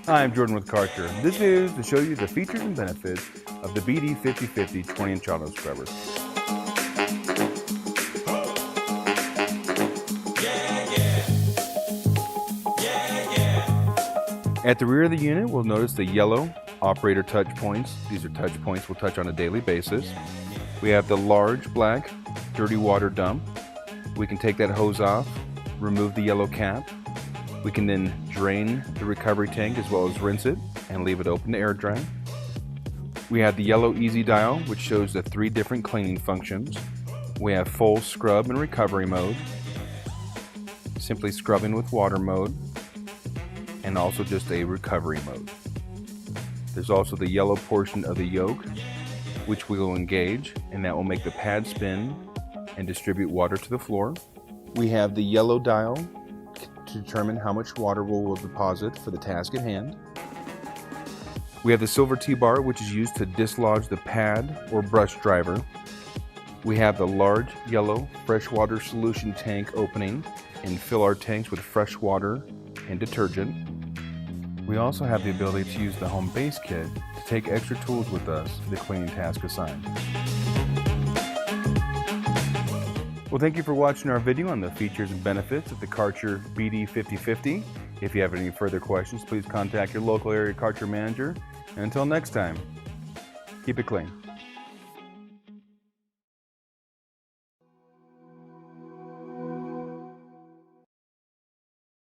Hi, I'm Jordan with Karcher. This video is to show you the features and benefits of the BD5050 20-inch auto scrubber. At the rear of the unit, we'll notice the yellow operator touch points. These are touch points we'll touch on a daily basis. We have the large black dirty water dump. We can take that hose off, remove the yellow cap. We can then drain the recovery tank as well as rinse it and leave it open to air dry. We have the yellow easy dial, which shows the 3 different cleaning functions. We have full scrub and recovery mode, simply scrubbing with water mode, and also just a recovery mode. There's also the yellow portion of the yoke, which we will engage, and that will make the pad spin and distribute water to the floor. We have the yellow dial to determine how much water we will deposit for the task at hand. We have the silver T-bar, which is used to dislodge the pad or brush driver. We have the large yellow freshwater solution tank opening and fill our tanks with fresh water and detergent. We also have the ability to use the home base kit to take extra tools with us to the cleaning task assigned. Well, thank you for watching our video on the features and benefits of the Karcher BD5050. If you have any further questions, please contact your local area Karcher manager. And until next time, keep it clean.